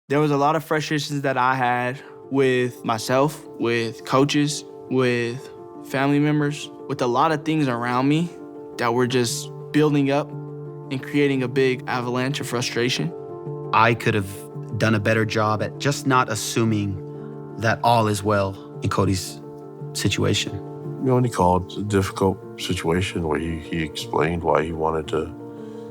There was a lot of frustrations that I had with myself, with coaches, with family members, with a lot of things around me that were just building up and creating a big avalanche of frustration. I could have done a better job at just not assuming that all is well in Kody's situation. When he called, it's a difficult situation where he explained why he wanted to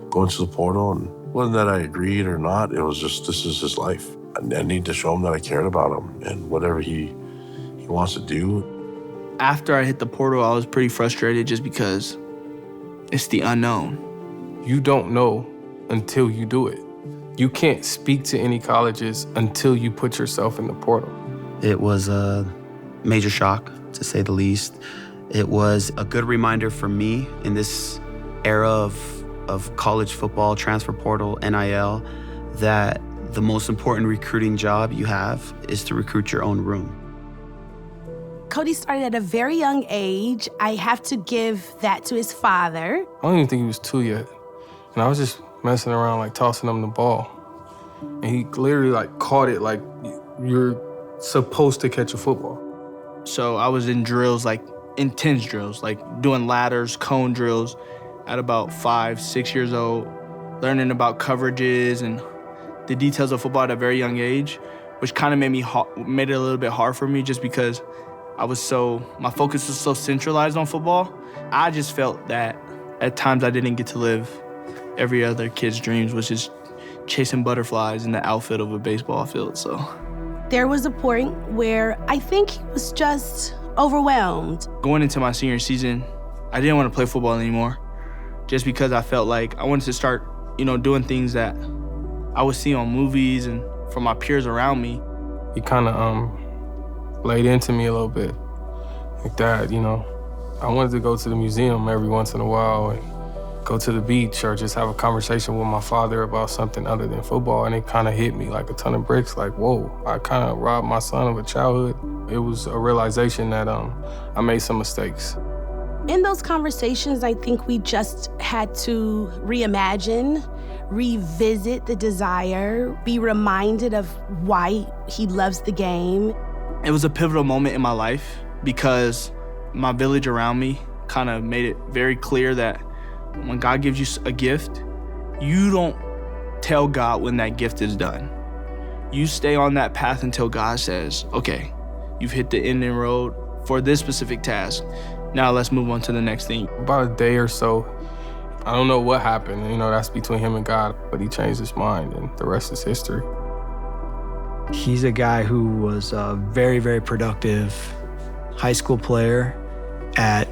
go into the portal. And whether that I agreed or not, it was just, this is his life. I need to show him that I cared about him and whatever he wants to do. After I hit the portal, I was pretty frustrated just because it's the unknown. You don't know until you do it. You can't speak to any colleges until you put yourself in the portal. It was a major shock, to say the least. It was a good reminder for me in this era of college football, transfer portal, NIL, that the most important recruiting job you have is to recruit your own room. Kody started at a very young age. I have to give that to his father. I don't even think he was 2 yet. And I was just messing around, like tossing him the ball. And he literally like caught it like you're supposed to catch a football. So I was in drills, like intense drills, like doing ladders, cone drills at about 5, 6 years old, learning about coverages and the details of football at a very young age, which kind of made it a little bit hard for me just because my focus was so centralized on football. I just felt that at times I didn't get to live every other kid's dreams, which is chasing butterflies in the outfield of a baseball field, so. There was a point where I think he was just overwhelmed. Going into my senior season, I didn't want to play football anymore just because I felt like I wanted to start, doing things that I would see on movies and from my peers around me. He kind of laid into me a little bit. Like, Dad, I wanted to go to the museum every once in a while and go to the beach or just have a conversation with my father about something other than football. And it kind of hit me like a ton of bricks, like, whoa, I kind of robbed my son of a childhood. It was a realization that I made some mistakes. In those conversations, I think we just had to reimagine, revisit the desire, be reminded of why he loves the game. It was a pivotal moment in my life because my village around me kind of made it very clear that when God gives you a gift, you don't tell God when that gift is done. You stay on that path until God says, okay, you've hit the ending road for this specific task. Now let's move on to the next thing. About a day or so, I don't know what happened. That's between him and God, but he changed his mind and the rest is history. He's a guy who was a very, very productive high school player at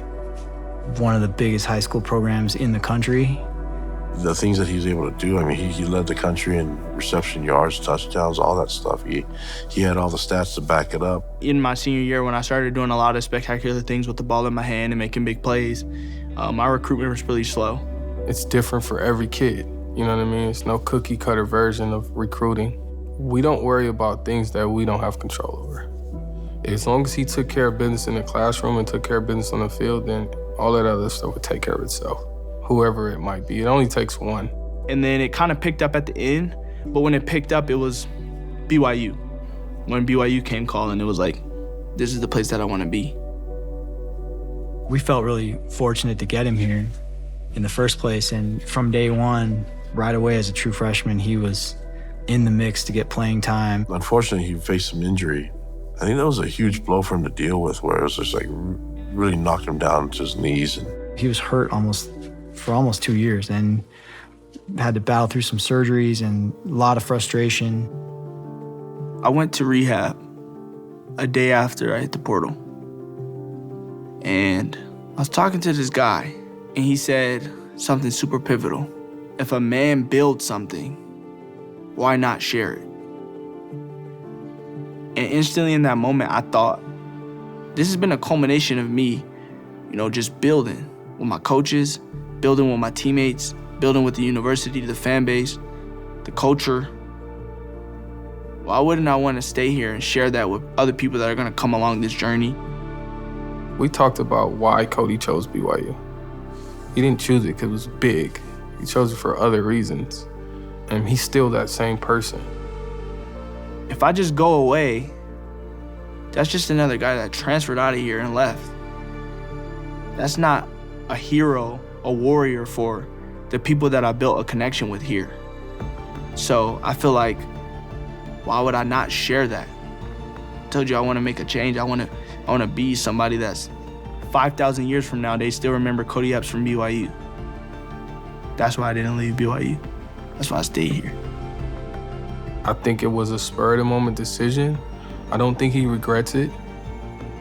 one of the biggest high school programs in the country. The things that he was able to do, he led the country in reception yards, touchdowns, all that stuff. He had all the stats to back it up. In my senior year, when I started doing a lot of spectacular things with the ball in my hand and making big plays, my recruitment was really slow. It's different for every kid, you know what I mean? It's no cookie cutter version of recruiting. We don't worry about things that we don't have control over. As long as he took care of business in the classroom and took care of business on the field, then all that other stuff would take care of itself, whoever it might be. It only takes one. And then it kind of picked up at the end, but when it picked up, it was BYU. When BYU came calling, it was like, this is the place that I want to be. We felt really fortunate to get him here in the first place, and from day one, right away as a true freshman, he was in the mix to get playing time. Unfortunately, he faced some injury. I think that was a huge blow for him to deal with, where it was just like really knocked him down to his knees. And he was hurt for almost 2 years and had to battle through some surgeries and a lot of frustration. I went to rehab a day after I hit the portal. And I was talking to this guy, and he said something super pivotal. If a man builds something, why not share it? And instantly in that moment, I thought, this has been a culmination of me, just building with my coaches, building with my teammates, building with the university, the fan base, the culture. Why wouldn't I want to stay here and share that with other people that are going to come along this journey? We talked about why Kody chose BYU. He didn't choose it because it was big. He chose it for other reasons. And he's still that same person. if I just go away, that's just another guy that transferred out of here and left. That's not a hero, a warrior for the people that I built a connection with here. So I feel like, why would I not share that? I told you I want to make a change. I want to be somebody that's 5,000 years from now, they still remember Kody Epps from BYU. That's why I didn't leave BYU. That's why I stayed here. I think it was a spur-of-the-moment decision. I don't think he regrets it,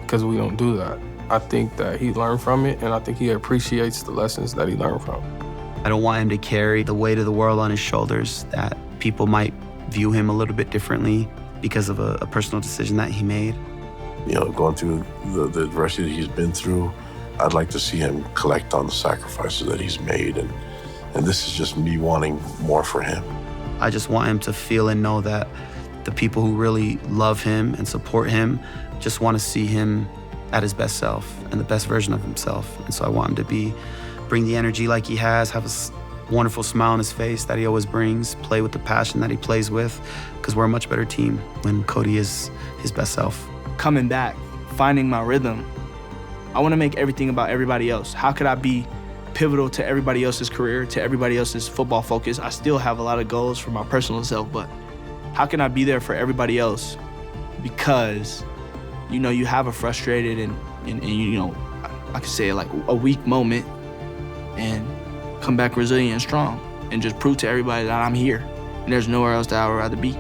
because we don't do that. I think that he learned from it, and I think he appreciates the lessons that he learned from. I don't want him to carry the weight of the world on his shoulders, that people might view him a little bit differently because of a personal decision that he made. You know, going through the adversity that he's been through, I'd like to see him collect on the sacrifices that he's made, and this is just me wanting more for him. I just want him to feel and know that the people who really love him and support him just want to see him at his best self and the best version of himself. And so I want him to bring the energy like he has, have a wonderful smile on his face that he always brings, play with the passion that he plays with, because we're a much better team when Kody is his best self. Coming back, finding my rhythm. I want to make everything about everybody else. How could I be pivotal to everybody else's career, to everybody else's football focus? I still have a lot of goals for my personal self, but how can I be there for everybody else? Because, you know, you have a frustrated and you know, I could say like a weak moment, and come back resilient and strong and just prove to everybody that I'm here and there's nowhere else that I would rather be.